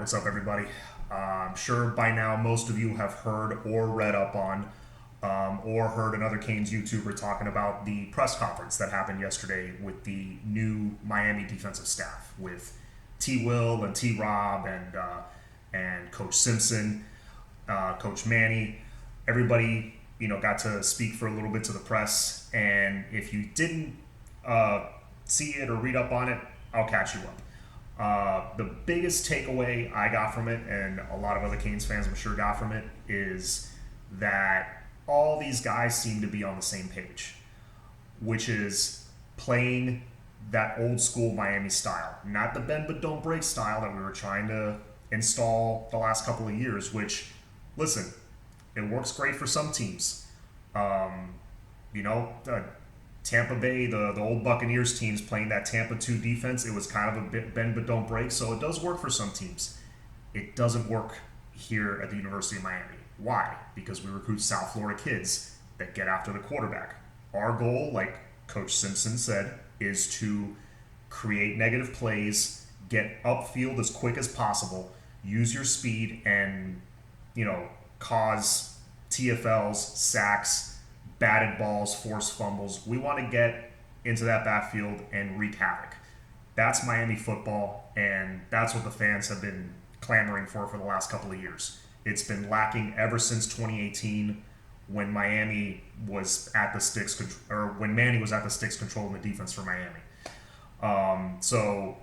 What's up, everybody? I'm sure by now most of you have heard or read up on or heard another Canes YouTuber talking about the press conference that happened yesterday with the new Miami defensive staff with T. Will and T. Rob and Coach Simpson, Coach Manny. Everybody, got to speak for a little bit to the press. And if you didn't see it or read up on it, I'll catch you up. The biggest takeaway I got from it, and a lot of other Canes fans I'm sure got from it, is that all these guys seem to be on the same page, which is playing that old school Miami style, not the bend but don't break style that we were trying to install the last couple of years. Which, listen, it works great for some teams. Um, Tampa Bay, the old Buccaneers teams playing that Tampa 2 defense, it was kind of a bit bend but don't break, so it does work for some teams. It doesn't work here at the University of Miami. Why? Because we recruit South Florida kids that get after the quarterback. Our goal, like Coach Simpson said, is to create negative plays, get upfield as quick as possible, use your speed, and cause TFLs, sacks, batted balls, forced fumbles. We want to get into that backfield and wreak havoc. That's Miami football, and that's what the fans have been clamoring for the last couple of years. It's been lacking ever since 2018 when Miami was at the sticks, or when Manny was at the sticks controlling the defense for Miami. So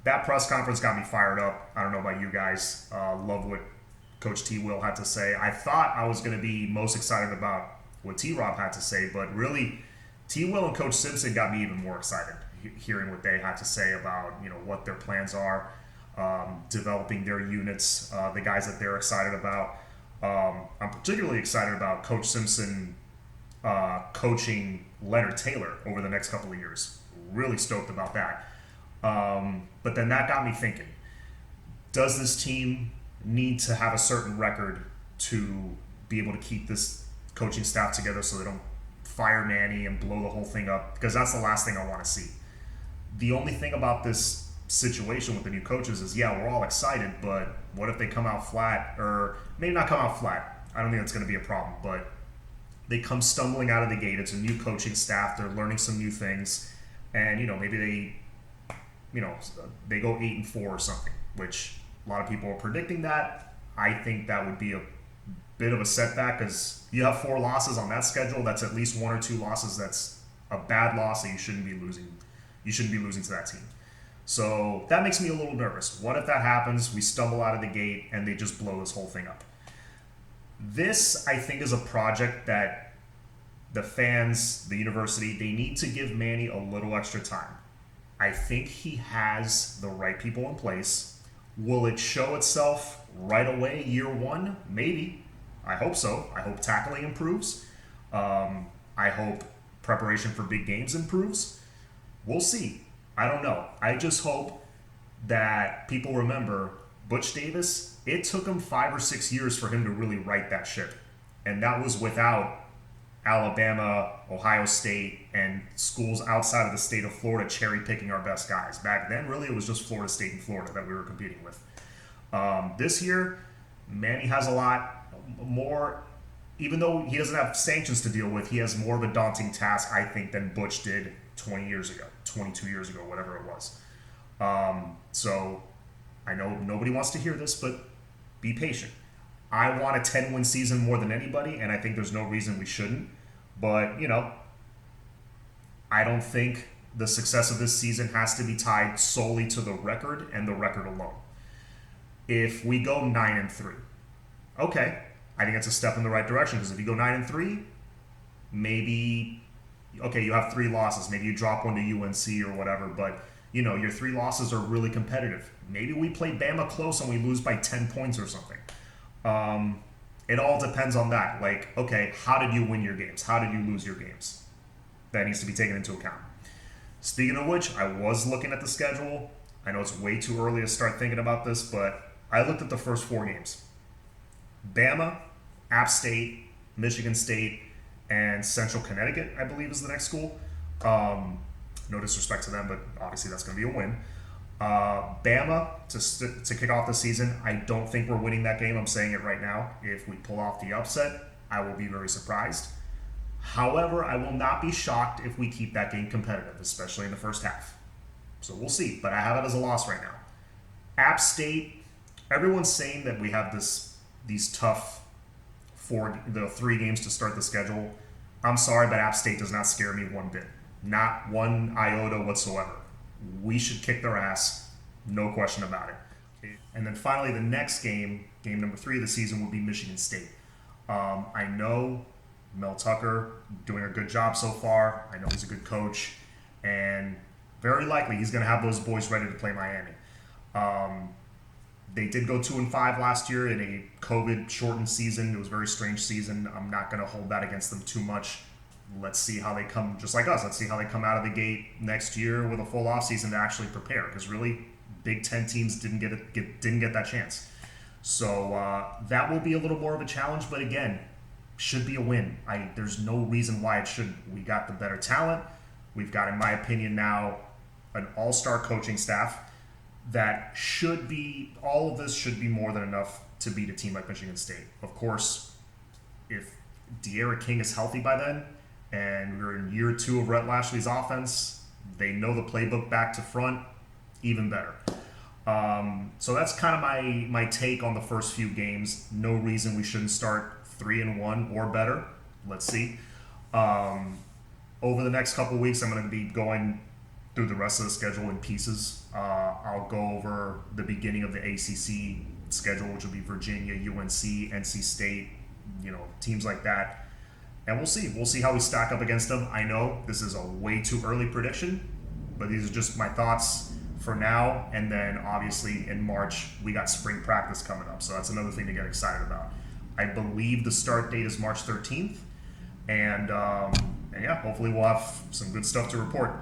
that press conference got me fired up. I don't know about you guys. Love what Coach T. Will had to say. I thought I was going to be most excited about what T. Rob had to say, but really, T. Will and Coach Simpson got me even more excited hearing what they had to say about what their plans are, developing their units, the guys that they're excited about. I'm particularly excited about Coach Simpson coaching Leonard Taylor over the next couple of years. Really stoked about that. But then that got me thinking, does this team need to have a certain record to be able to keep this coaching staff together so they don't fire Manny and blow the whole thing up? Because that's the last thing I want to see. The only thing about this situation with the new coaches is, yeah, we're all excited, but what if they come out flat? Or maybe not come out flat. I don't think that's going to be a problem, but they come stumbling out of the gate. It's a new coaching staff. They're learning some new things. And, maybe they go 8-4 or something, which a lot of people are predicting that. I think that would be a bit of a setback because you have 4 losses on that schedule. That's at least 1 or 2 losses. That's a bad loss that you shouldn't be losing. You shouldn't be losing to that team. So that makes me a little nervous. What if that happens? We stumble out of the gate and they just blow this whole thing up. This, I think, is a project that the fans, the university, they need to give Manny a little extra time. I think he has the right people in place. Will it show itself right away, year 1? Maybe. I hope so. I hope tackling improves. I hope preparation for big games improves. We'll see. I don't know. I just hope that people remember Butch Davis, it took him 5 or 6 years for him to really right that ship. And that was without Alabama, Ohio State, and schools outside of the state of Florida cherry picking our best guys. Back then, really, it was just Florida State and Florida that we were competing with. This year, Manny has a lot more, even though he doesn't have sanctions to deal with, he has more of a daunting task, I think, than Butch did 20 years ago, 22 years ago, whatever it was. So I know nobody wants to hear this, but be patient. I want a 10-win season more than anybody, and I think there's no reason we shouldn't. But, I don't think the success of this season has to be tied solely to the record and the record alone. If we go 9-3, okay, I think it's a step in the right direction, because if you go 9-3, maybe, okay, you have 3 losses. Maybe you drop one to UNC or whatever, but, your 3 losses are really competitive. Maybe we play Bama close and we lose by 10 points or something. It all depends on that. Like, okay, how did you win your games? How did you lose your games? That needs to be taken into account. Speaking of which, I was looking at the schedule. I know it's way too early to start thinking about this, but I looked at the first 4 games. Bama, App State, Michigan State, and Central Connecticut, I believe, is the next school. No disrespect to them, but obviously that's going to be a win. Bama to kick off the season. I don't think we're winning that game. I'm saying it right now. If we pull off the upset, I will be very surprised. However, I will not be shocked if we keep that game competitive, especially in the first half. So we'll see. But I have it as a loss right now. App State. Everyone's saying that we have these tough 3 games to start the schedule. I'm sorry, but App State does not scare me one bit. Not one iota whatsoever. We should kick their ass, no question about it. And then finally, the next game number 3 of the season, will be Michigan State. I know Mel Tucker doing a good job so far. I know he's a good coach, and very likely he's going to have those boys ready to play Miami. They did go 2-5 last year in a COVID-shortened season. It was a very strange season. I'm not going to hold that against them too much. Let's see how they come, just like us. Let's see how they come out of the gate next year with a full offseason to actually prepare. Because really, Big Ten teams didn't get that chance. So that will be a little more of a challenge. But again, should be a win. There's no reason why it shouldn't. We got the better talent. We've got, in my opinion, now an all-star coaching staff that should be. All of this should be more than enough to beat a team like Michigan State. Of course, if De'Ara King is healthy by then, and we're in year 2 of Rhett Lashley's offense, they know the playbook back to front, even better. So that's kind of my take on the first few games. No reason we shouldn't start 3-1 or better. Let's see. Over the next couple weeks, I'm going to be going through the rest of the schedule in pieces. I'll go over the beginning of the ACC schedule, which will be Virginia, UNC, NC State, teams like that. And we'll see. We'll see how we stack up against them. I know this is a way too early prediction, but these are just my thoughts for now. And then obviously in March, we got spring practice coming up. So that's another thing to get excited about. I believe the start date is March 13th. And yeah, hopefully we'll have some good stuff to report.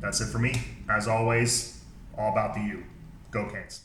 That's it for me. As always, all about the U. Go Canes.